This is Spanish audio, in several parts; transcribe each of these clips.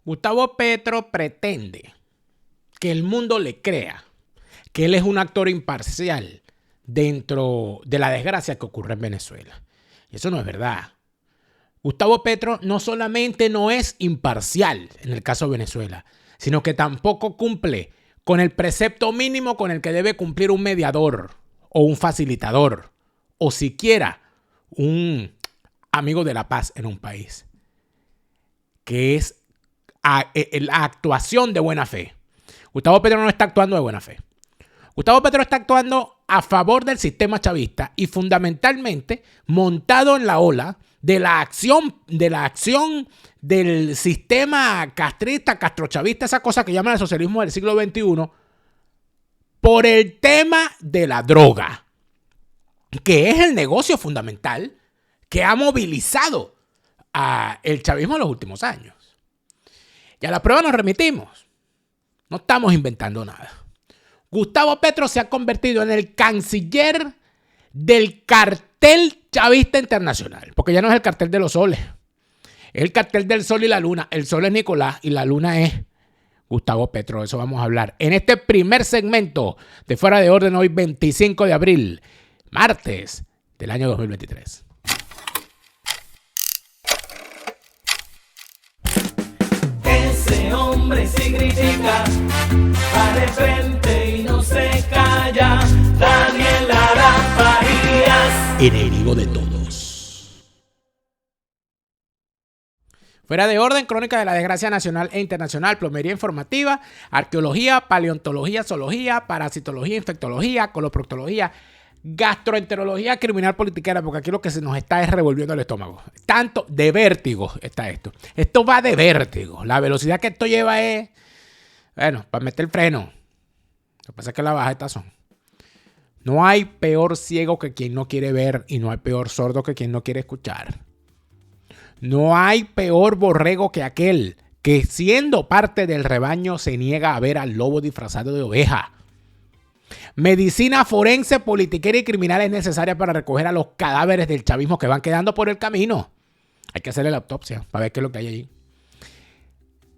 Gustavo Petro pretende que el mundo le crea que él es un actor imparcial dentro de la desgracia que ocurre en Venezuela. Y eso no es verdad. Gustavo Petro no solamente no es imparcial en el caso de Venezuela, sino que tampoco cumple con el precepto mínimo con el que debe cumplir un mediador o un facilitador o siquiera un amigo de la paz en un país, que es la actuación de buena fe. Gustavo Petro no está actuando de buena fe. Gustavo Petro está actuando a favor del sistema chavista y fundamentalmente montado en la ola de la acción del sistema castrista, castrochavista, esa cosa que llaman el socialismo del siglo XXI, por el tema de la droga, que es el negocio fundamental que ha movilizado el chavismo en los últimos años. Y a la prueba nos remitimos. No estamos inventando nada. Gustavo Petro se ha convertido en el canciller del cartel chavista internacional, porque ya no es el cartel de los soles, es el cartel del sol y la luna. El sol es Nicolás y la luna es Gustavo Petro. De eso vamos a hablar en este primer segmento de Fuera de Orden, hoy 25 de abril, martes del año 2023. Ese hombre sí critica, va de frente y no se calla. Daniel Lara Farías, Enemigo de todos. Fuera de Orden, crónica de la desgracia nacional e internacional, plomería informativa, arqueología, paleontología, zoología, parasitología, infectología, coloproctología, gastroenterología criminal politiquera, porque aquí lo que se nos está es revolviendo el estómago. Tanto de vértigo está esto. Esto va de vértigo. La velocidad que esto lleva es, bueno, para meter el freno. Lo que pasa es que la baja estas son. No hay peor ciego que quien no quiere ver y no hay peor sordo que quien no quiere escuchar. No hay peor borrego que aquel que, siendo parte del rebaño, se niega a ver al lobo disfrazado de oveja. Medicina forense, politiquera y criminal es necesaria para recoger a los cadáveres del chavismo que van quedando por el camino. Hay que hacerle la autopsia para ver qué es lo que hay allí.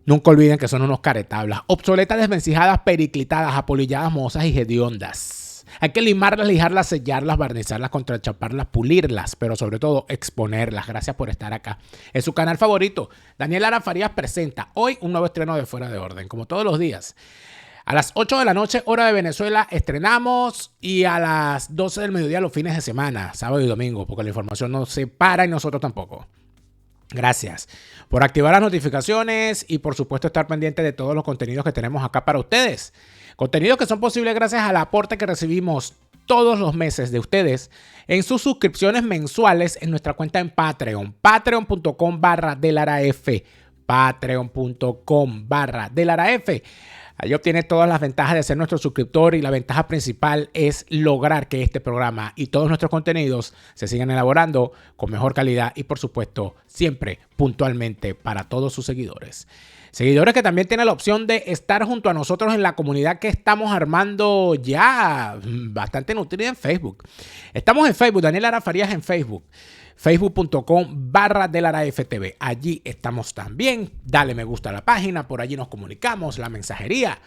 Nunca olviden que son unos caretablas, obsoletas, desvencijadas, periclitadas, apolilladas, mozas y hediondas. Hay que limarlas, lijarlas, sellarlas, barnizarlas, contrachaparlas, pulirlas, pero sobre todo exponerlas. Gracias por estar acá. Es su canal favorito. Daniel Lara Farías presenta hoy un nuevo estreno de Fuera de Orden, como todos los días. A las 8 de la noche, hora de Venezuela, estrenamos, y a las 12 del mediodía los fines de semana, sábado y domingo, porque la información no se para y nosotros tampoco. Gracias por activar las notificaciones y por supuesto estar pendiente de todos los contenidos que tenemos acá para ustedes. Contenidos que son posibles gracias al aporte que recibimos todos los meses de ustedes en sus suscripciones mensuales en nuestra cuenta en Patreon. Patreon.com/delaraf. Patreon.com/delaraf. Ahí obtienes todas las ventajas de ser nuestro suscriptor y la ventaja principal es lograr que este programa y todos nuestros contenidos se sigan elaborando con mejor calidad y por supuesto siempre puntualmente para todos sus seguidores. Seguidores que también tienen la opción de estar junto a nosotros en la comunidad que estamos armando ya bastante nutrida en Facebook. Estamos en Facebook, Daniel Lara Farías en Facebook. Facebook.com/delaraftv. Allí estamos también. Dale me gusta a la página, por allí nos comunicamos, la mensajería.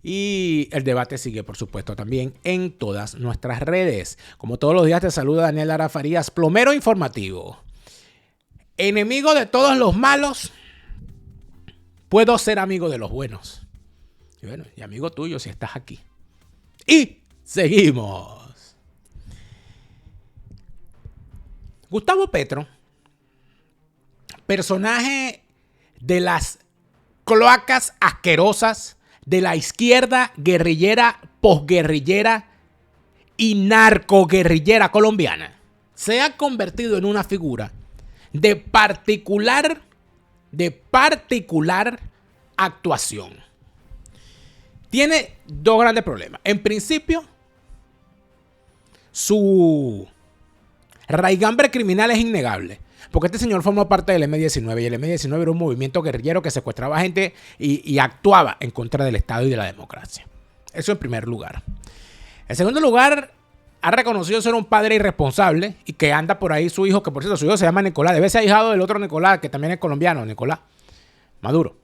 Y el debate sigue, por supuesto, también en todas nuestras redes. Como todos los días te saluda Daniel Lara Farías, plomero informativo. Enemigo de todos los malos, puedo ser amigo de los buenos. Y bueno, y amigo tuyo si estás aquí. Y seguimos. Gustavo Petro, personaje de las cloacas asquerosas de la izquierda guerrillera, posguerrillera y narcoguerrillera colombiana, se ha convertido en una figura de particular actuación. Tiene dos grandes problemas. En principio, su raigambre criminal es innegable, porque este señor formó parte del M-19 y el M-19 era un movimiento guerrillero que secuestraba gente y actuaba en contra del Estado y de la democracia. Eso en primer lugar. En segundo lugar, ha reconocido ser un padre irresponsable y que anda por ahí su hijo, que por cierto su hijo se llama Nicolás, debe ser ahijado del otro Nicolás, que también es colombiano, Nicolás Maduro.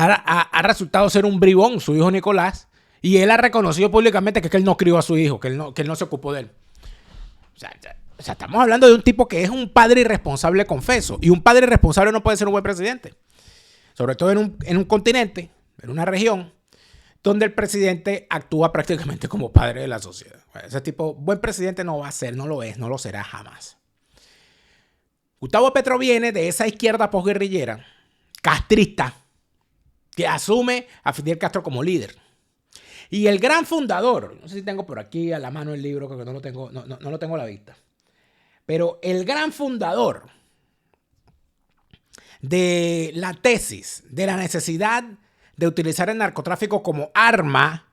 ha resultado ser un bribón, su hijo Nicolás, y él ha reconocido públicamente que él no crió a su hijo, que él no se ocupó de él. O sea, estamos hablando de un tipo que es un padre irresponsable confeso, y un padre irresponsable no puede ser un buen presidente. Sobre todo en un continente, en una región, donde el presidente actúa prácticamente como padre de la sociedad. Ese tipo, buen presidente no va a ser, no lo es, no lo será jamás. Gustavo Petro viene de esa izquierda posguerrillera, castrista, que asume a Fidel Castro como líder. Y el gran fundador, no sé si tengo por aquí a la mano el libro, creo que no lo tengo a la vista, pero el gran fundador de la tesis de la necesidad de utilizar el narcotráfico como arma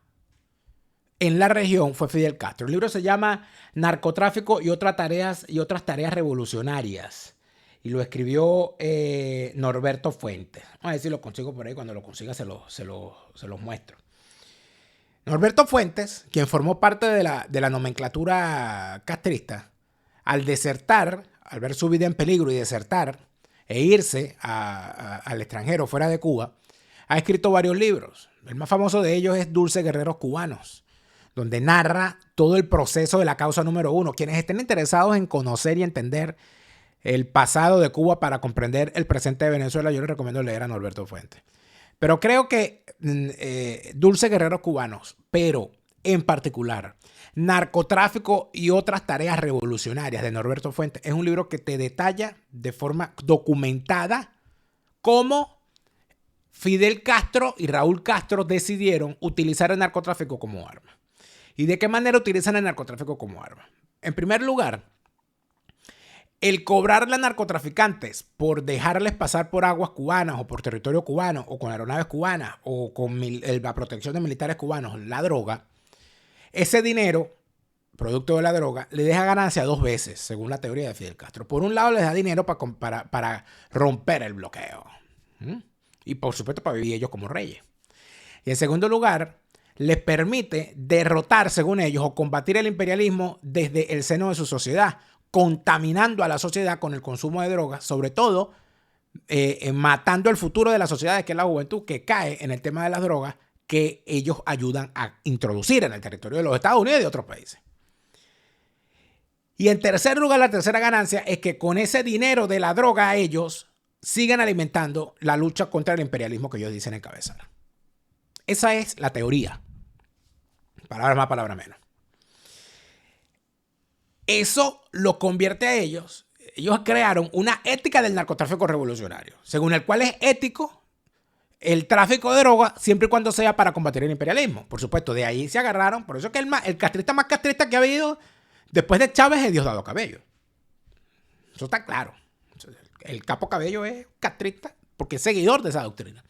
en la región fue Fidel Castro. El libro se llama Narcotráfico y otras tareas revolucionarias. Y lo escribió Norberto Fuentes. Vamos a ver si lo consigo por ahí. Cuando lo consiga se los muestro. Norberto Fuentes, quien formó parte de la nomenclatura castrista, al desertar, al ver su vida en peligro y desertar e irse al extranjero fuera de Cuba, ha escrito varios libros. El más famoso de ellos es Dulce Guerreros Cubanos, donde narra todo el proceso de la causa número 1. Quienes estén interesados en conocer y entender el pasado de Cuba para comprender el presente de Venezuela, yo les recomiendo leer a Norberto Fuentes. Pero creo que Dulce Guerreros Cubanos, pero en particular Narcotráfico y otras tareas revolucionarias de Norberto Fuentes, es un libro que te detalla de forma documentada cómo Fidel Castro y Raúl Castro decidieron utilizar el narcotráfico como arma. ¿Y de qué manera utilizan el narcotráfico como arma? En primer lugar, el cobrarle a narcotraficantes por dejarles pasar por aguas cubanas o por territorio cubano o con aeronaves cubanas o con la protección de militares cubanos la droga, ese dinero, producto de la droga, le deja ganancia 2 veces, según la teoría de Fidel Castro. Por un lado, les da dinero para romper el bloqueo. Y por supuesto para vivir ellos como reyes. Y en segundo lugar, les permite derrotar, según ellos, o combatir el imperialismo desde el seno de su sociedad, contaminando a la sociedad con el consumo de drogas, sobre todo matando el futuro de la sociedad, que es la juventud, que cae en el tema de las drogas que ellos ayudan a introducir en el territorio de los Estados Unidos y de otros países. Y en tercer lugar, la tercera ganancia es que con ese dinero de la droga ellos siguen alimentando la lucha contra el imperialismo que ellos dicen encabezar. Esa es la teoría. Palabra más, palabra menos. Eso lo convierte a ellos. Ellos crearon una ética del narcotráfico revolucionario, según el cual es ético el tráfico de droga siempre y cuando sea para combatir el imperialismo. Por supuesto, de ahí se agarraron. Por eso es que el castrista más castrista que ha habido después de Chávez es Diosdado Cabello. Eso está claro. El capo Cabello es castrista porque es seguidor de esa doctrina.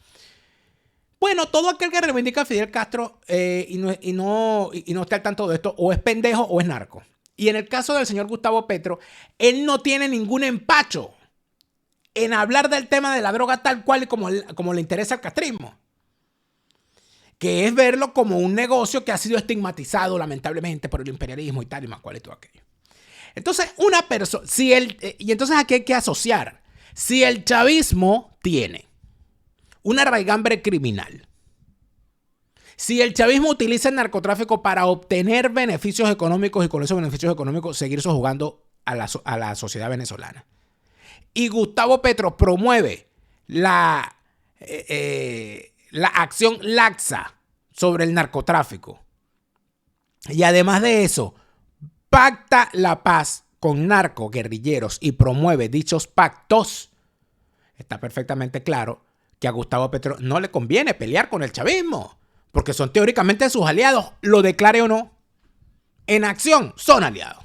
Bueno, todo aquel que reivindica a Fidel Castro y no está al tanto de esto, o es pendejo o es narco. Y en el caso del señor Gustavo Petro, él no tiene ningún empacho en hablar del tema de la droga tal cual y como le interesa al castrismo. Que es verlo como un negocio que ha sido estigmatizado lamentablemente por el imperialismo y tal y más cual y todo aquello. Entonces, una persona, y entonces aquí hay que asociar, si el chavismo tiene una raigambre criminal, si el chavismo utiliza el narcotráfico para obtener beneficios económicos y con esos beneficios económicos seguir sojugando a la sociedad venezolana, y Gustavo Petro promueve la acción laxa sobre el narcotráfico, y además de eso pacta la paz con narcoguerrilleros y promueve dichos pactos, está perfectamente claro que a Gustavo Petro no le conviene pelear con el chavismo, porque son teóricamente sus aliados, lo declare o no. En acción son aliados.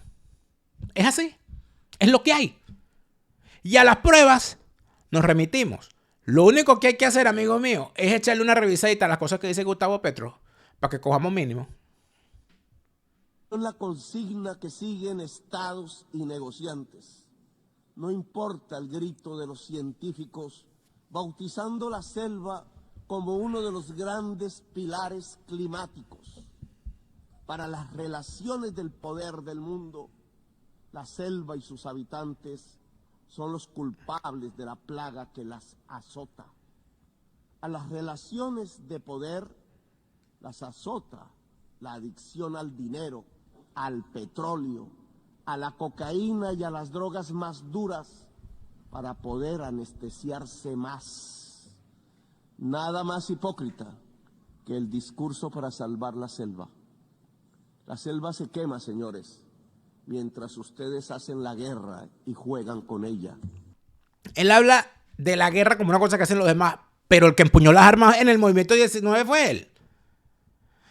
Es así, es lo que hay. Y a las pruebas nos remitimos. Lo único que hay que hacer, amigo mío, es echarle una revisadita a las cosas que dice Gustavo Petro para que cojamos mínimo. Es la consigna que siguen estados y negociantes. No importa el grito de los científicos, bautizando la selva como uno de los grandes pilares climáticos. Para las relaciones del poder del mundo, la selva y sus habitantes son los culpables de la plaga que las azota. a las relaciones de poder, las azota la adicción al dinero, al petróleo, a la cocaína y a las drogas más duras para poder anestesiarse más. Nada más hipócrita que el discurso para salvar la selva. La selva se quema, señores, mientras ustedes hacen la guerra y juegan con ella. Él habla de la guerra como una cosa que hacen los demás, pero el que empuñó las armas en el movimiento 19 fue él.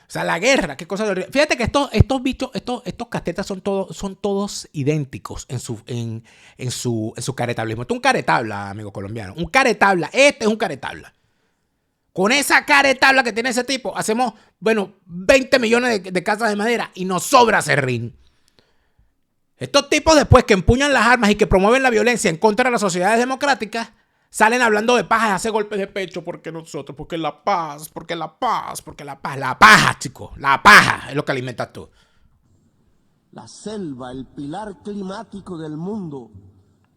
O sea, la guerra, qué cosa de horrible. Fíjate que estos bichos, estos catetas son todos idénticos en su caretablismo. Esto es un caretabla, amigo colombiano. Un caretabla. Este es un caretabla. Con esa caretabla que tiene ese tipo, hacemos, 20 millones de casas de madera y nos sobra serrín. Estos tipos después que empuñan las armas y que promueven la violencia en contra de las sociedades democráticas, salen hablando de paz y hacen golpes de pecho porque nosotros, porque la paz. La paja, chicos, la paja es lo que alimentas tú. La selva, el pilar climático del mundo,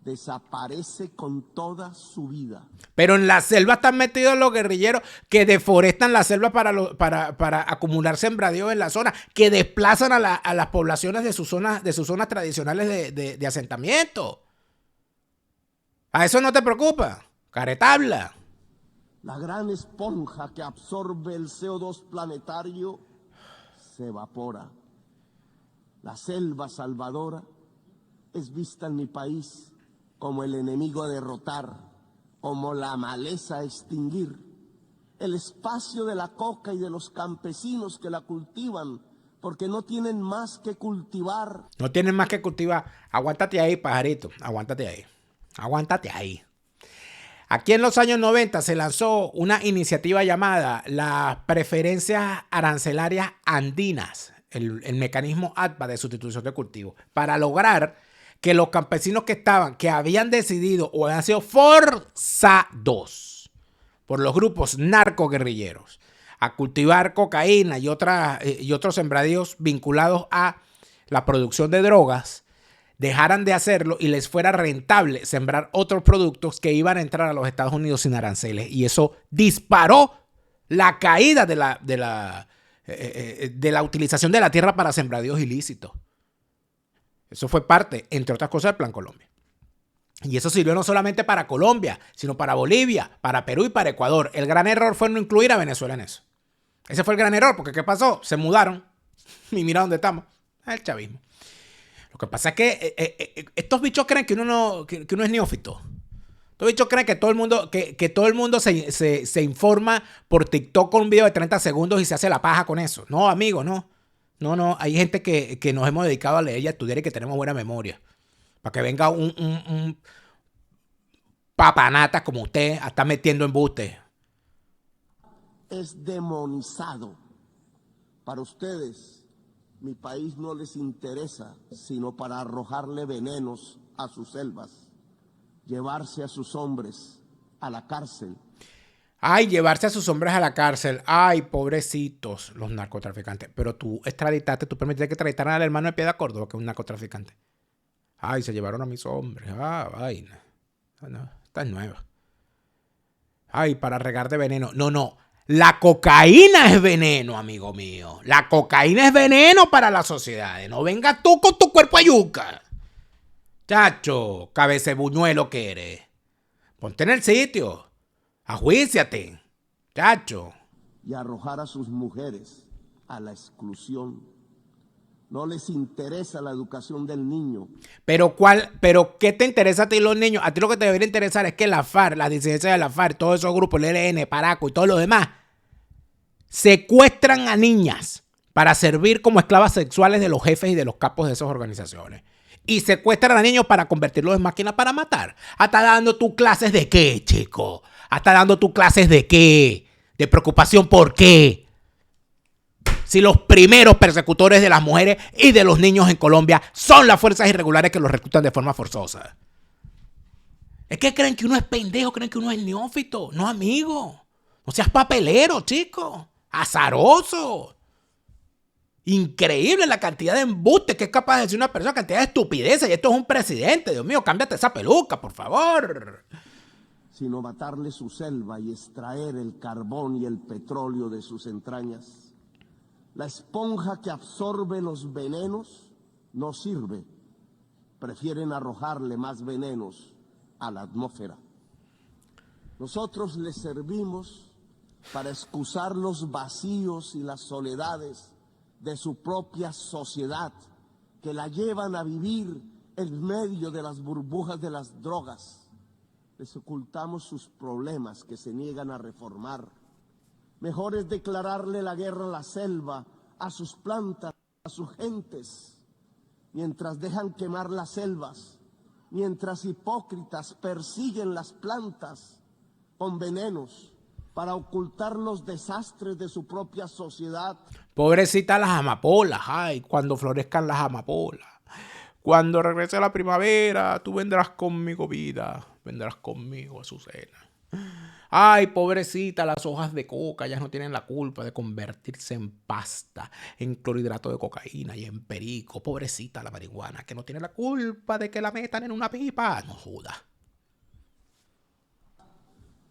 desaparece con toda su vida. Pero en la selva están metidos los guerrilleros que deforestan la selva para acumular sembradíos en la zona, que desplazan a las poblaciones de sus zonas tradicionales de asentamiento. ¿A eso no te preocupa? Caretabla. La gran esponja que absorbe el CO2 planetario se evapora. La selva salvadora es vista en mi país como el enemigo a derrotar, como la maleza a extinguir. El espacio de la coca y de los campesinos que la cultivan, porque no tienen más que cultivar. No tienen más que cultivar. Aguántate ahí, pajarito. Aguántate ahí. Aguántate ahí. Aquí en los años 90 se lanzó una iniciativa llamada las preferencias arancelarias andinas, el mecanismo ATPA de sustitución de cultivo, para lograr que los campesinos que habían decidido o habían sido forzados por los grupos narcoguerrilleros a cultivar cocaína y otros sembradíos vinculados a la producción de drogas, dejaran de hacerlo y les fuera rentable sembrar otros productos que iban a entrar a los Estados Unidos sin aranceles. Y eso disparó la caída de la utilización de la tierra para sembradíos ilícitos. Eso fue parte, entre otras cosas, del Plan Colombia. Y eso sirvió no solamente para Colombia, sino para Bolivia, para Perú y para Ecuador. El gran error fue no incluir a Venezuela en eso. Ese fue el gran error, porque ¿qué pasó? Se mudaron. Y mira dónde estamos. El chavismo. Lo que pasa es que estos bichos creen que uno es neófito. Estos bichos creen que todo el mundo se informa por TikTok con un video de 30 segundos y se hace la paja con eso. No, amigo, no. No. Hay gente que nos hemos dedicado a leer y a estudiar y que tenemos buena memoria. Para que venga un papanata como usted a estar metiendo embustes. Es demonizado. Para ustedes, mi país no les interesa, sino para arrojarle venenos a sus selvas, llevarse a sus hombres a la cárcel. Ay, llevarse a sus hombres a la cárcel. Ay, pobrecitos los narcotraficantes. Pero tú permitiste que extraditaran al hermano de Piedad Córdoba, que es un narcotraficante. Ay, se llevaron a mis hombres. Ah, vaina. No, esta es nueva. Ay, para regar de veneno. No. La cocaína es veneno, amigo mío. La cocaína es veneno para las sociedades. No vengas tú con tu cuerpo a yuca. Chacho, cabecebuñuelo que eres. Ponte en el sitio. Ajuíciate. Chacho. Y arrojar a sus mujeres a la exclusión. No les interesa la educación del niño. Pero ¿qué te interesa a ti los niños? A ti lo que te debería interesar es que la FARC, las disidencias de la FARC, todos esos grupos, el ELN, Paraco y todo lo demás, secuestran a niñas para servir como esclavas sexuales de los jefes y de los capos de esas organizaciones. Y secuestran a niños para convertirlos en máquinas para matar. ¿Hasta dando tú clases de qué, chico? ¿Hasta dando tú clases de qué? ¿De preocupación por qué? Si los primeros persecutores de las mujeres y de los niños en Colombia son las fuerzas irregulares que los reclutan de forma forzosa. Es que creen que uno es pendejo, creen que uno es neófito. No, amigo. No seas papelero, chico. Azaroso. Increíble la cantidad de embustes que es capaz de decir una persona, cantidad de estupideces. Y esto es un presidente. Dios mío, cámbiate esa peluca, por favor. sino matarle su selva y extraer el carbón y el petróleo de sus entrañas. La esponja que absorbe los venenos no sirve. Prefieren arrojarle más venenos a la atmósfera. Nosotros les servimos para excusar los vacíos y las soledades de su propia sociedad, que la llevan a vivir en medio de las burbujas de las drogas. Les ocultamos sus problemas que se niegan a reformar. Mejor es declararle la guerra a la selva, a sus plantas, a sus gentes, mientras dejan quemar las selvas, mientras hipócritas persiguen las plantas con venenos para ocultar los desastres de su propia sociedad. Pobrecita las amapolas, ay, cuando florezcan las amapolas. Cuando regrese la primavera, tú vendrás conmigo, vida, vendrás conmigo, Azucena. Ay, pobrecita, las hojas de coca, ellas no tienen la culpa de convertirse en pasta, en clorhidrato de cocaína y en perico. Pobrecita la marihuana, que no tiene la culpa de que la metan en una pipa. No joda.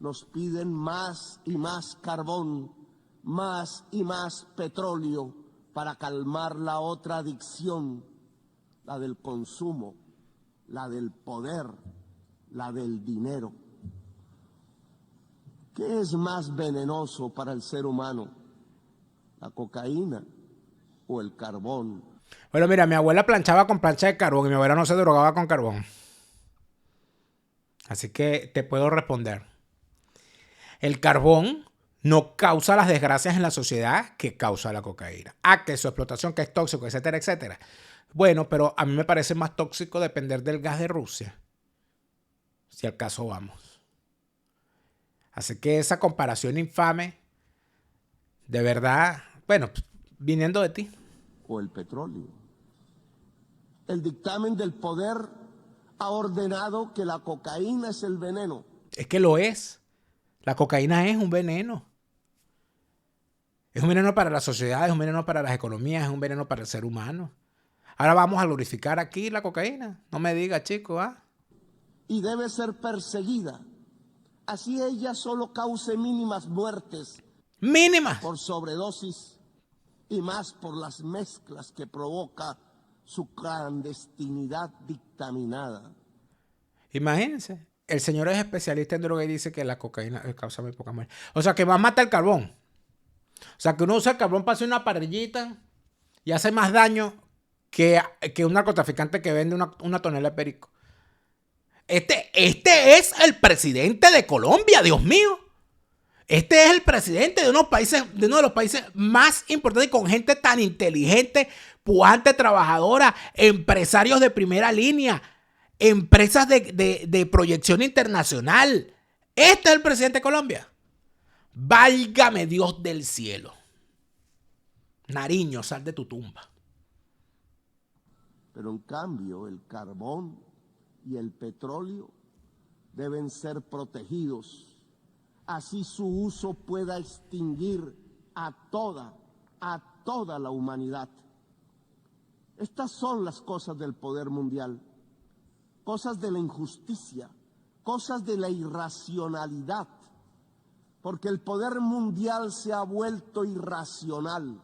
Nos piden más y más carbón, más y más petróleo para calmar la otra adicción, la del consumo, la del poder, la del dinero. ¿Qué es más venenoso para el ser humano? ¿La cocaína o el carbón? Bueno, mira, mi abuela planchaba con plancha de carbón y mi abuela no se drogaba con carbón. Así que te puedo responder. El carbón no causa las desgracias en la sociedad que causa la cocaína. Que su explotación, que es tóxico, etcétera, etcétera. Bueno, pero a mí me parece más tóxico depender del gas de Rusia. Si al caso vamos. Así que esa comparación infame, de verdad, bueno, viniendo de ti. O el petróleo. El dictamen del poder ha ordenado que la cocaína es el veneno. Es que lo es. La cocaína es un veneno. Es un veneno para la sociedad, es un veneno para las economías, es un veneno para el ser humano. Ahora vamos a glorificar aquí la cocaína. No me digas, chico, ¿ah? Y debe ser perseguida. Así ella solo cause mínimas muertes. ¡Mínimas! Por sobredosis y más por las mezclas que provoca su clandestinidad dictaminada. Imagínense. El señor es especialista en droga y dice que la cocaína causa muy poca muerte. O sea, que más mata el carbón. O sea, que uno usa el carbón para hacer una parrillita y hace más daño que un narcotraficante que vende una tonelada de perico. Este es el presidente de Colombia, Dios mío. Este es el presidente de uno de los países más importantes y con gente tan inteligente, pujante, trabajadora, empresarios de primera línea, empresas de proyección internacional. Este es el presidente de Colombia. Válgame Dios del cielo. Nariño, sal de tu tumba. Pero en cambio, el carbón y el petróleo deben ser protegidos. Así su uso pueda extinguir a toda la humanidad. Estas son las cosas del poder mundial, cosas de la injusticia, cosas de la irracionalidad, porque el poder mundial se ha vuelto irracional.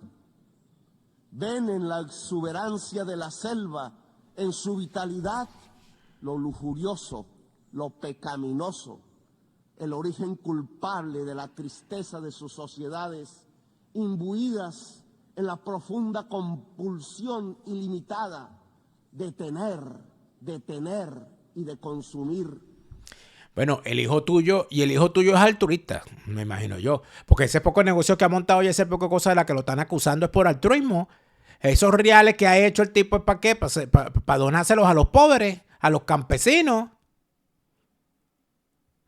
Ven en la exuberancia de la selva, en su vitalidad, lo lujurioso, lo pecaminoso, el origen culpable de la tristeza de sus sociedades, imbuidas en la profunda compulsión ilimitada de tener y de consumir. Bueno, el hijo tuyo es altruista, me imagino yo. Porque ese poco negocio que ha montado y ese poco cosa de la que lo están acusando es por altruismo. Esos reales que ha hecho el tipo es para qué, para donárselos a los pobres, a los campesinos.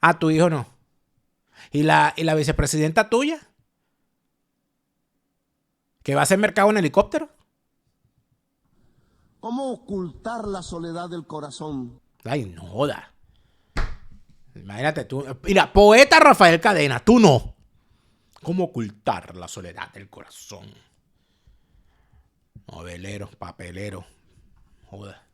A tu hijo no. ¿Y la vicepresidenta tuya? ¿Que va a hacer mercado en helicóptero? ¿Cómo ocultar la soledad del corazón? Ay, no joda. Imagínate tú. Mira, poeta Rafael Cadena, tú no. ¿Cómo ocultar la soledad del corazón? Novelero, papelero. Joda.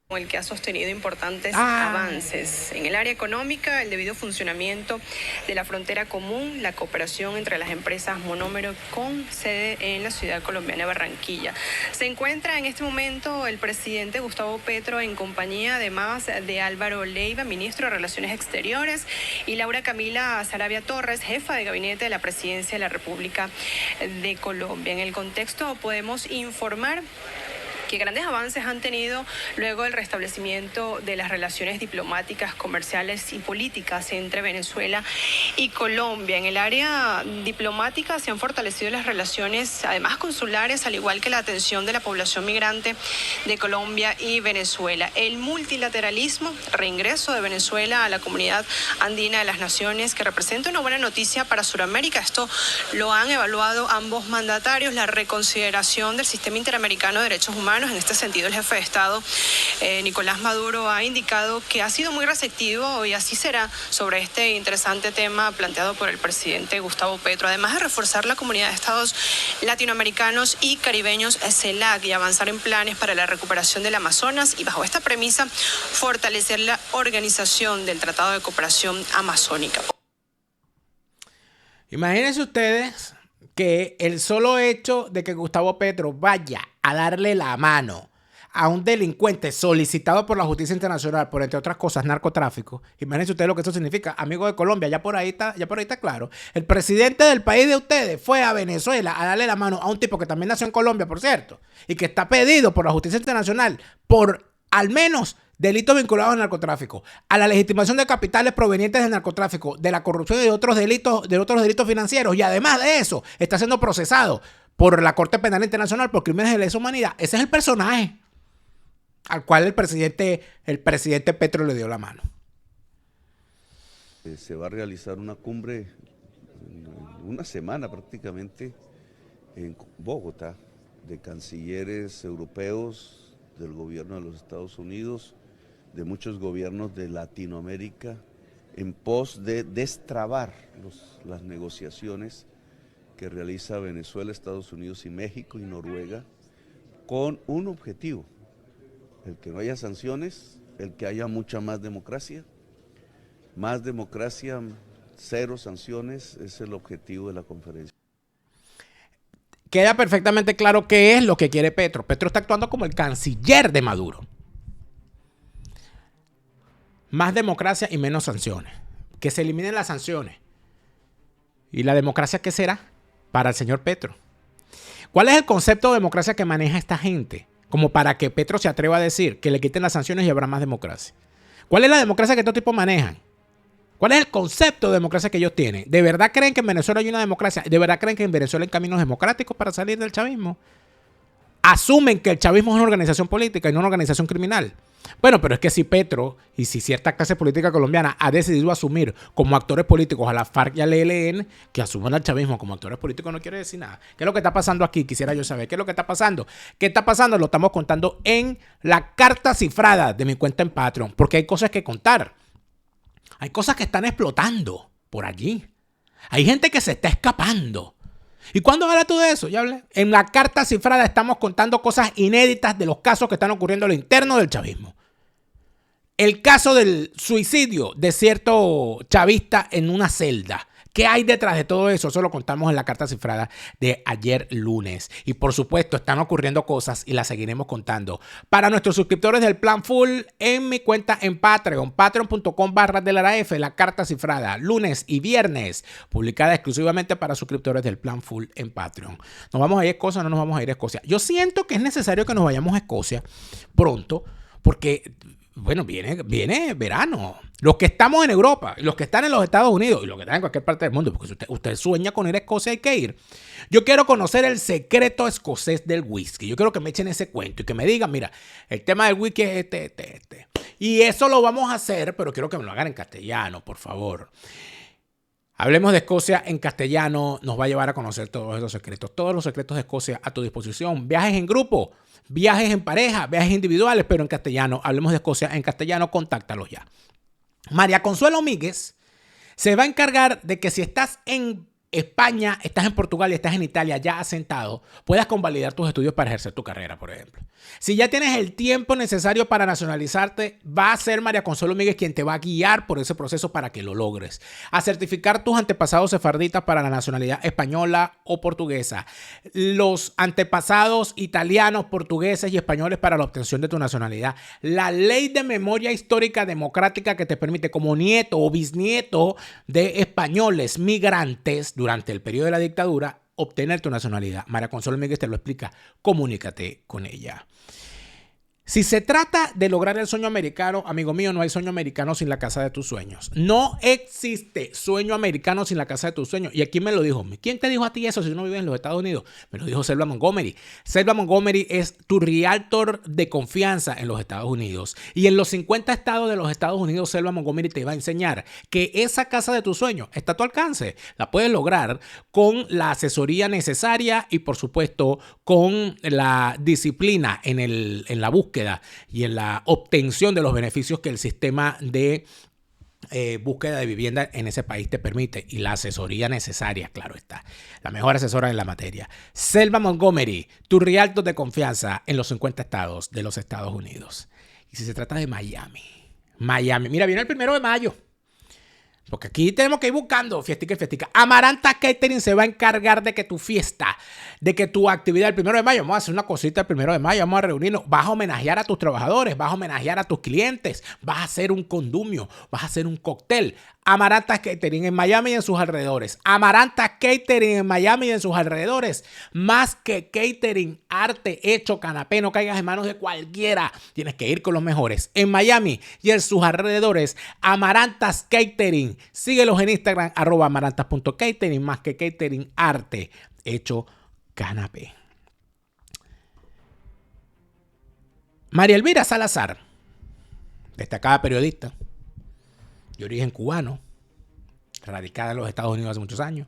con el que ha sostenido importantes avances en el área económica, el debido funcionamiento de la frontera común, la cooperación entre las empresas monómero con sede en la ciudad colombiana de Barranquilla. Se encuentra en este momento el presidente Gustavo Petro en compañía además de Álvaro Leiva, ministro de Relaciones Exteriores, y Laura Camila Saravia Torres, jefa de gabinete de la presidencia de la República de Colombia. En el contexto podemos informar que grandes avances han tenido luego del restablecimiento de las relaciones diplomáticas, comerciales y políticas entre Venezuela y Colombia. En el área diplomática se han fortalecido las relaciones, además consulares, al igual que la atención de la población migrante de Colombia y Venezuela. El multilateralismo, reingreso de Venezuela a la comunidad andina de las naciones, que representa una buena noticia para Sudamérica. Esto lo han evaluado ambos mandatarios. La reconsideración del sistema interamericano de derechos humanos. En este sentido, el jefe de Estado, Nicolás Maduro, ha indicado que ha sido muy receptivo, y así será, sobre este interesante tema planteado por el presidente Gustavo Petro, además de reforzar la comunidad de estados latinoamericanos y caribeños CELAC y avanzar en planes para la recuperación del Amazonas, y bajo esta premisa fortalecer la organización del Tratado de Cooperación Amazónica. Imagínense ustedes que el solo hecho de que Gustavo Petro vaya a darle la mano a un delincuente solicitado por la justicia internacional por, entre otras cosas, narcotráfico. Imagínense ustedes lo que eso significa. Amigos de Colombia, ya por ahí está claro. El presidente del país de ustedes fue a Venezuela a darle la mano a un tipo que también nació en Colombia, por cierto, y que está pedido por la justicia internacional por al menos delitos vinculados al narcotráfico, a la legitimación de capitales provenientes del narcotráfico, de la corrupción y de otros delitos financieros, y además de eso está siendo procesado por la Corte Penal Internacional por crímenes de lesa humanidad. Ese es el personaje al cual el presidente Petro le dio la mano. Se va a realizar una cumbre en una semana prácticamente en Bogotá de cancilleres europeos, del gobierno de los Estados Unidos, de muchos gobiernos de Latinoamérica, en pos de destrabar las negociaciones que realiza Venezuela, Estados Unidos y México y Noruega, con un objetivo: el que no haya sanciones, el que haya mucha más democracia, cero sanciones, es el objetivo de la conferencia. Queda perfectamente claro qué es lo que quiere Petro. Petro está actuando como el canciller de Maduro. Más democracia y menos sanciones. Que se eliminen las sanciones. ¿Y la democracia qué será para el señor Petro? ¿Cuál es el concepto de democracia que maneja esta gente? Como para que Petro se atreva a decir que le quiten las sanciones y habrá más democracia. ¿Cuál es la democracia que estos tipos manejan? ¿Cuál es el concepto de democracia que ellos tienen? ¿De verdad creen que en Venezuela hay una democracia? ¿De verdad creen que en Venezuela hay caminos democráticos para salir del chavismo? Asumen que el chavismo es una organización política y no una organización criminal. Bueno, pero es que si Petro y si cierta clase política colombiana ha decidido asumir como actores políticos a la FARC y al ELN, que asuman al chavismo como actores políticos no quiere decir nada. ¿Qué es lo que está pasando aquí? Quisiera yo saber. ¿Qué es lo que está pasando? ¿Qué está pasando? Lo estamos contando en la carta cifrada de mi cuenta en Patreon, porque hay cosas que contar. Hay cosas que están explotando por allí. Hay gente que se está escapando. ¿Y cuándo hablas tú de eso? Ya hablé. En la carta cifrada estamos contando cosas inéditas de los casos que están ocurriendo a lo interno del chavismo. El caso del suicidio de cierto chavista en una celda. ¿Qué hay detrás de todo eso? Eso lo contamos en la carta cifrada de ayer lunes. Y por supuesto están ocurriendo cosas y las seguiremos contando. Para nuestros suscriptores del Plan Full, en mi cuenta en Patreon, patreon.com/delaraf, la carta cifrada, lunes y viernes, publicada exclusivamente para suscriptores del Plan Full en Patreon. ¿Nos vamos a ir a Escocia o no nos vamos a ir a Escocia? Yo siento que es necesario que nos vayamos a Escocia pronto, porque bueno, viene verano. Los que estamos en Europa, los que están en los Estados Unidos y los que están en cualquier parte del mundo, porque si usted sueña con ir a Escocia, hay que ir. Yo quiero conocer el secreto escocés del whisky. Yo quiero que me echen ese cuento y que me digan, mira, el tema del whisky es este. Y eso lo vamos a hacer, pero quiero que me lo hagan en castellano, por favor. Hablemos de Escocia en castellano. Nos va a llevar a conocer todos esos secretos. Todos los secretos de Escocia a tu disposición. Viajes en grupo, viajes en pareja, viajes individuales, pero en castellano. Hablemos de Escocia en castellano. Contáctalos ya. María Consuelo Míguez se va a encargar de que si estás en España, estás en Portugal y estás en Italia ya asentado, puedas convalidar tus estudios para ejercer tu carrera, por ejemplo. Si ya tienes el tiempo necesario para nacionalizarte, va a ser María Consuelo Miguel quien te va a guiar por ese proceso para que lo logres. A certificar tus antepasados sefarditas para la nacionalidad española o portuguesa. Los antepasados italianos, portugueses y españoles para la obtención de tu nacionalidad. La ley de memoria histórica democrática que te permite como nieto o bisnieto de españoles migrantes durante el periodo de la dictadura obtener tu nacionalidad. María Consuelo Miguel te lo explica. Comunícate con ella. Si se trata de lograr el sueño americano, amigo mío, no hay sueño americano sin la casa de tus sueños. No existe sueño americano sin la casa de tus sueños. ¿Y aquí me lo dijo? ¿Quién te dijo a ti eso si no vives en los Estados Unidos? Me lo dijo Selva Montgomery. Selva Montgomery es tu realtor de confianza en los Estados Unidos. Y en los 50 estados de los Estados Unidos, Selva Montgomery te va a enseñar que esa casa de tus sueños está a tu alcance. La puedes lograr con la asesoría necesaria y, por supuesto, con la disciplina en la búsqueda y en la obtención de los beneficios que el sistema de búsqueda de vivienda en ese país te permite y la asesoría necesaria, claro está. La mejor asesora en la materia. Selva Montgomery, tu realtor de confianza en los 50 estados de los Estados Unidos. Y si se trata de Miami, mira, viene el 1 de mayo. Porque aquí tenemos que ir buscando fiestica. Amaranta Catering se va a encargar de que tu fiesta, de que tu actividad el 1 de mayo, vamos a hacer una cosita el 1 de mayo, vamos a reunirnos, vas a homenajear a tus trabajadores, vas a homenajear a tus clientes, vas a hacer un condumio, vas a hacer un cóctel. Amaranta Catering en Miami y en sus alrededores. Amaranta Catering en Miami y en sus alrededores. Más que catering, arte hecho canapé. No caigas en manos de cualquiera. Tienes que ir con los mejores. En Miami y en sus alrededores, Amarantas Catering. Síguelos en Instagram, @amarantas.catering. Más que catering, arte hecho canapé. María Elvira Salazar, destacada periodista de origen cubano, radicada en los Estados Unidos hace muchos años.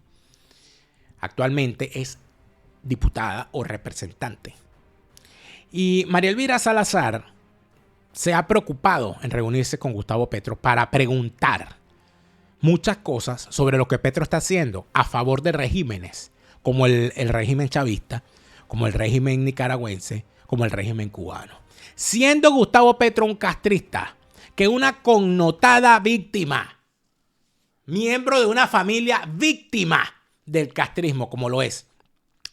Actualmente es diputada o representante. Y María Elvira Salazar se ha preocupado en reunirse con Gustavo Petro para preguntar muchas cosas sobre lo que Petro está haciendo a favor de regímenes, como el régimen chavista, como el régimen nicaragüense, como el régimen cubano. Siendo Gustavo Petro un castrista, que una connotada víctima, miembro de una familia víctima del castrismo, como lo es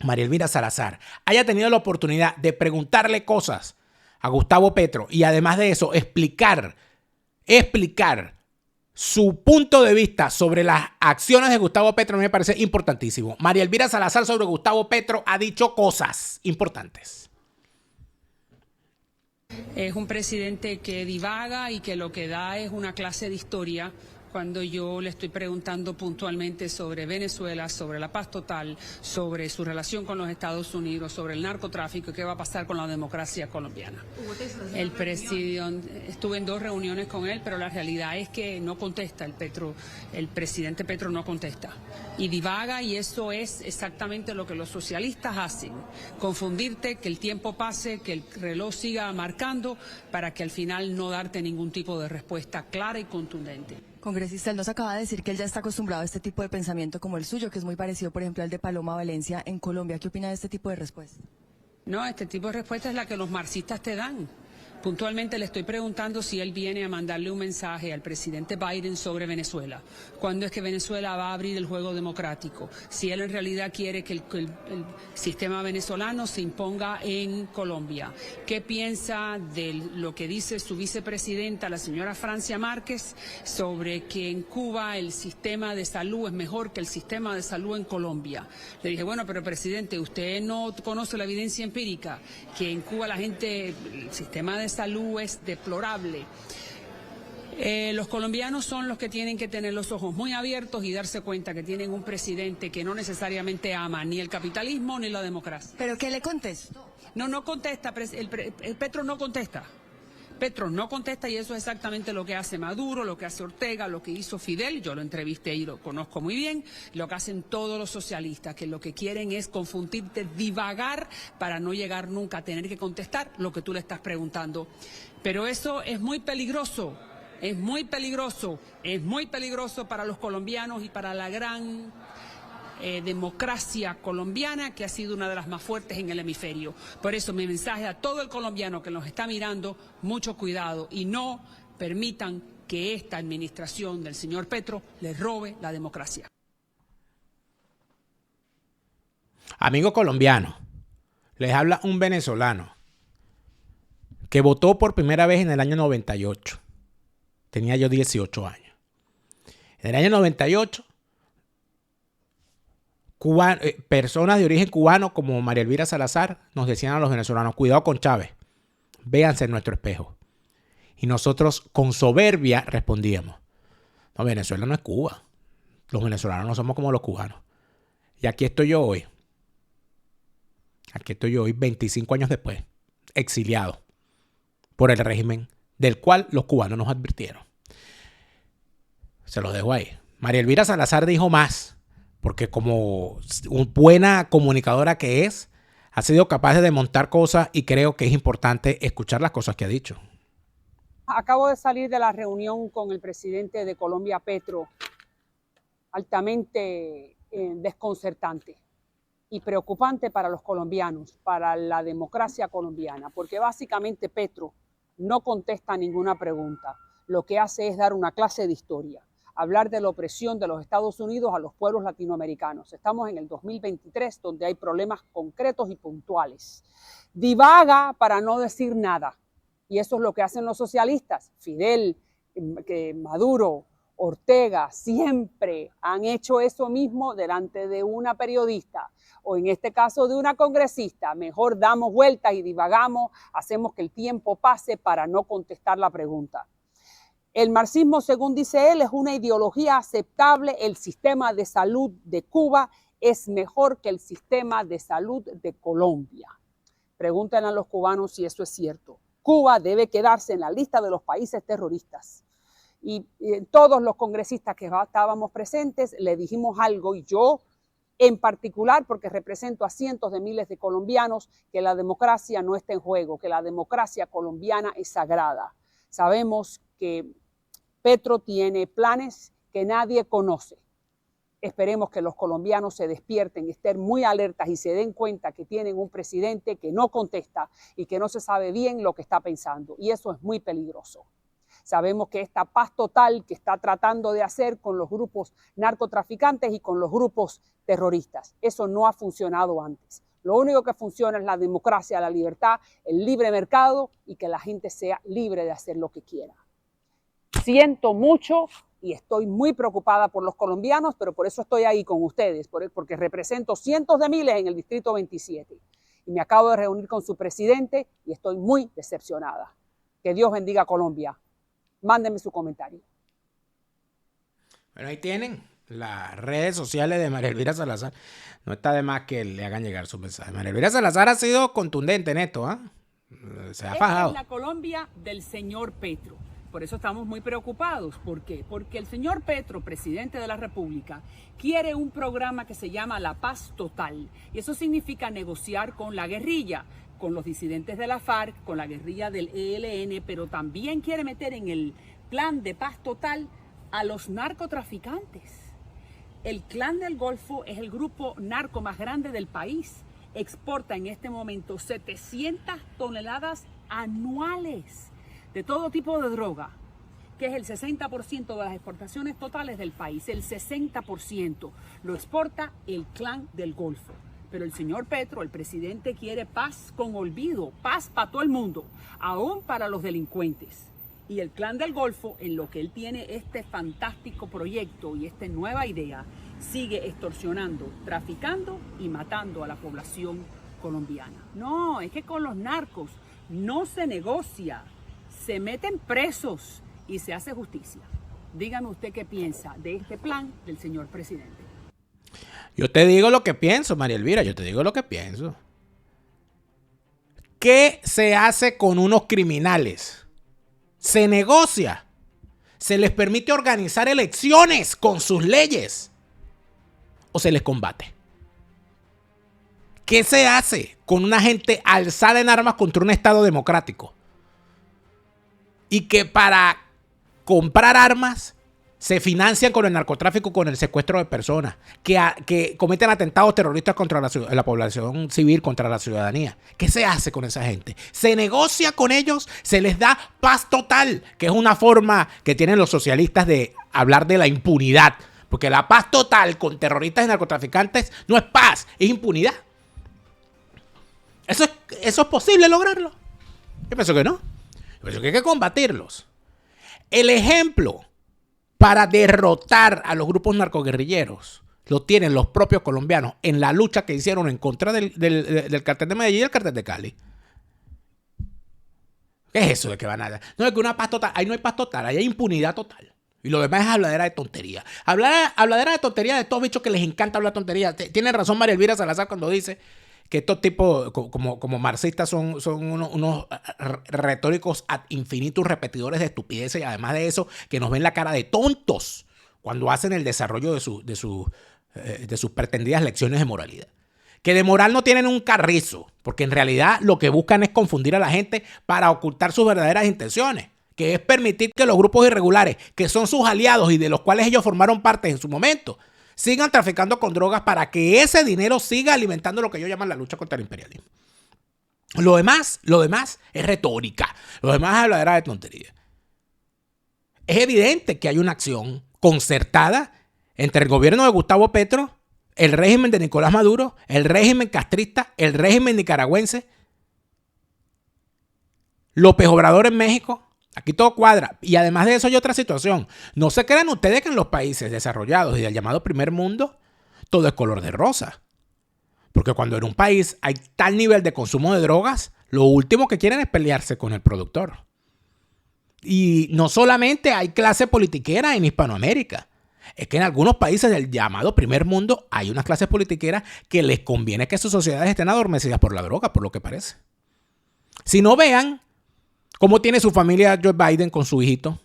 María Elvira Salazar, haya tenido la oportunidad de preguntarle cosas a Gustavo Petro y además de eso explicar su punto de vista sobre las acciones de Gustavo Petro, me parece importantísimo. María Elvira Salazar sobre Gustavo Petro ha dicho cosas importantes. Es un presidente que divaga y que lo que da es una clase de historia cuando yo le estoy preguntando puntualmente sobre Venezuela, sobre la paz total, sobre su relación con los Estados Unidos, sobre el narcotráfico y qué va a pasar con la democracia colombiana. El presidente, estuve en 2 reuniones con él, pero la realidad es que no contesta el presidente Petro no contesta. Y divaga, y eso es exactamente lo que los socialistas hacen, confundirte, que el tiempo pase, que el reloj siga marcando, para que al final no darte ningún tipo de respuesta clara y contundente. Congresista, él nos acaba de decir que él ya está acostumbrado a este tipo de pensamiento como el suyo, que es muy parecido, por ejemplo, al de Paloma Valencia en Colombia. ¿Qué opina de este tipo de respuesta? No, este tipo de respuesta es la que los marxistas te dan. Puntualmente le estoy preguntando si él viene a mandarle un mensaje al presidente Biden sobre Venezuela. ¿Cuándo es que Venezuela va a abrir el juego democrático? Si él en realidad quiere que el sistema venezolano se imponga en Colombia. ¿Qué piensa de lo que dice su vicepresidenta, la señora Francia Márquez, sobre que en Cuba el sistema de salud es mejor que el sistema de salud en Colombia? Le dije, bueno, pero presidente, ¿usted no conoce la evidencia empírica? Que en Cuba la gente, el sistema de salud es deplorable. Los colombianos son los que tienen que tener los ojos muy abiertos y darse cuenta que tienen un presidente que no necesariamente ama ni el capitalismo ni la democracia. ¿Pero qué le contestó? No contesta, el Petro no contesta. Petro no contesta, y eso es exactamente lo que hace Maduro, lo que hace Ortega, lo que hizo Fidel. Yo lo entrevisté y lo conozco muy bien. Lo que hacen todos los socialistas, que lo que quieren es confundirte, divagar para no llegar nunca a tener que contestar lo que tú le estás preguntando. Pero eso es muy peligroso, es muy peligroso para los colombianos y para la gran democracia colombiana, que ha sido una de las más fuertes en el hemisferio. Por eso mi mensaje a todo el colombiano que nos está mirando, mucho cuidado y no permitan que esta administración del señor Petro les robe la democracia. Amigo colombiano, les habla un venezolano que votó por primera vez en el año 98. Tenía yo 18 años. En el año 98, personas de origen cubano como María Elvira Salazar nos decían a los venezolanos, cuidado con Chávez, véanse en nuestro espejo. Y nosotros con soberbia respondíamos, no, Venezuela no es Cuba. Los venezolanos no somos como los cubanos. Y aquí estoy yo hoy. 25 años después, exiliado por el régimen del cual los cubanos nos advirtieron. Se los dejo ahí. María Elvira Salazar dijo más, porque como buena comunicadora que es, ha sido capaz de desmontar cosas y creo que es importante escuchar las cosas que ha dicho. Acabo de salir de la reunión con el presidente de Colombia, Petro, altamente desconcertante y preocupante para los colombianos, para la democracia colombiana, porque básicamente Petro no contesta ninguna pregunta. Lo que hace es dar una clase de historia, hablar de la opresión de los Estados Unidos a los pueblos latinoamericanos. Estamos en el 2023, donde hay problemas concretos y puntuales. Divaga para no decir nada. Y eso es lo que hacen los socialistas. Fidel, Maduro, Ortega, siempre han hecho eso mismo delante de una periodista o en este caso de una congresista. Mejor damos vueltas y divagamos, hacemos que el tiempo pase para no contestar la pregunta. El marxismo, según dice él, es una ideología aceptable. El sistema de salud de Cuba es mejor que el sistema de salud de Colombia. Pregúntenle a los cubanos si eso es cierto. Cuba debe quedarse en la lista de los países terroristas. Y todos los congresistas que estábamos presentes le dijimos algo, y yo en particular, porque represento a cientos de miles de colombianos, que la democracia no está en juego, que la democracia colombiana es sagrada. Sabemos que Petro tiene planes que nadie conoce. Esperemos que los colombianos se despierten, estén muy alertas y se den cuenta que tienen un presidente que no contesta y que no se sabe bien lo que está pensando. Y eso es muy peligroso. Sabemos que esta paz total que está tratando de hacer con los grupos narcotraficantes y con los grupos terroristas, eso no ha funcionado antes. Lo único que funciona es la democracia, la libertad, el libre mercado y que la gente sea libre de hacer lo que quiera. Siento mucho y estoy muy preocupada por los colombianos, pero por eso estoy ahí con ustedes, porque represento cientos de miles en el Distrito 27. Y me acabo de reunir con su presidente y estoy muy decepcionada. Que Dios bendiga a Colombia. Mándenme su comentario. Bueno, ahí tienen las redes sociales de María Elvira Salazar. No está de más que le hagan llegar su mensaje. María Elvira Salazar ha sido contundente en esto, ¿ah? Se ha fajado. Esta es la Colombia del señor Petro. Por eso estamos muy preocupados. ¿Por qué? Porque el señor Petro, presidente de la República, quiere un programa que se llama La Paz Total. Y eso significa negociar con la guerrilla, con los disidentes de la FARC, con la guerrilla del ELN, pero también quiere meter en el plan de paz total a los narcotraficantes. El Clan del Golfo es el grupo narco más grande del país. Exporta en este momento 700 toneladas anuales de todo tipo de droga, que es el 60% de las exportaciones totales del país. El 60% lo exporta el Clan del Golfo. Pero el señor Petro, el presidente, quiere paz con olvido, paz para todo el mundo, aún para los delincuentes. Y el Clan del Golfo, en lo que él tiene este fantástico proyecto y esta nueva idea, sigue extorsionando, traficando y matando a la población colombiana. No, es que con los narcos no se negocia, se meten presos y se hace justicia. Dígame usted qué piensa de este plan del señor presidente. Yo te digo lo que pienso, María Elvira, yo te digo lo que pienso. ¿Qué se hace con unos criminales? Se negocia. Se les permite organizar elecciones con sus leyes. ¿O se les combate? ¿Qué se hace con una gente alzada en armas contra un Estado democrático? Y que para comprar armas se financian con el narcotráfico, con el secuestro de personas, que cometen atentados terroristas contra la población civil, contra la ciudadanía. ¿Qué se hace con esa gente? Se negocia con ellos, se les da paz total, que es una forma que tienen los socialistas de hablar de la impunidad. Porque la paz total con terroristas y narcotraficantes no es paz, es impunidad. ¿Eso es posible lograrlo? Yo pienso que no. Yo pienso que hay que combatirlos. El ejemplo para derrotar a los grupos narcoguerrilleros lo tienen los propios colombianos en la lucha que hicieron en contra del cartel de Medellín y el cartel de Cali. ¿Qué es eso de que van a... No, es que una paz total. Ahí no hay paz total, ahí hay impunidad total. Y lo demás es habladera de tontería. Habladera de tontería de estos bichos que les encanta hablar tontería. Tiene razón María Elvira Salazar cuando dice que estos tipos como marxistas son unos retóricos ad infinitum repetidores de estupideces y además de eso que nos ven la cara de tontos cuando hacen el desarrollo de sus pretendidas lecciones de moralidad. Que de moral no tienen un carrizo, porque en realidad lo que buscan es confundir a la gente para ocultar sus verdaderas intenciones, que es permitir que los grupos irregulares, que son sus aliados y de los cuales ellos formaron parte en su momento, sigan traficando con drogas para que ese dinero siga alimentando lo que ellos llaman la lucha contra el imperialismo. Lo demás es retórica. Lo demás es habladera de tontería. Es evidente que hay una acción concertada entre el gobierno de Gustavo Petro, el régimen de Nicolás Maduro, el régimen castrista, el régimen nicaragüense, López Obrador en México. Aquí todo cuadra. Y además de eso hay otra situación. No se crean ustedes que en los países desarrollados y del llamado primer mundo todo es color de rosa. Porque cuando en un país hay tal nivel de consumo de drogas, lo último que quieren es pelearse con el productor. Y no solamente hay clase politiquera en Hispanoamérica. Es que en algunos países del llamado primer mundo hay unas clases politiqueras que les conviene que sus sociedades estén adormecidas por la droga, por lo que parece. Si no, vean cómo tiene su familia Joe Biden con su hijito,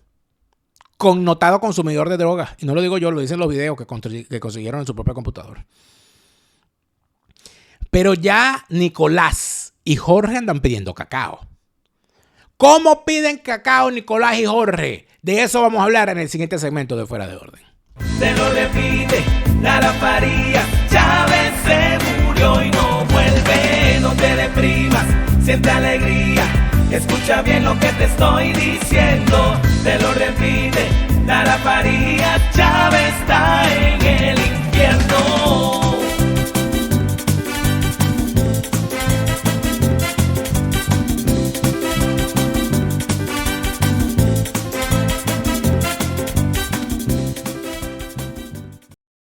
connotado consumidor de drogas. Y no lo digo yo, lo dicen los videos que consiguieron en su propia computadora. Pero ya Nicolás y Jorge andan pidiendo cacao. ¿Cómo piden cacao Nicolás y Jorge? De eso vamos a hablar en el siguiente segmento de Fuera de Orden. Se lo repite Lara Farías, Chávez se murió y no vuelve. No te deprimas, siente alegría. Escucha bien lo que te estoy diciendo. Te lo repite Lara Farías, Chávez está en el infierno.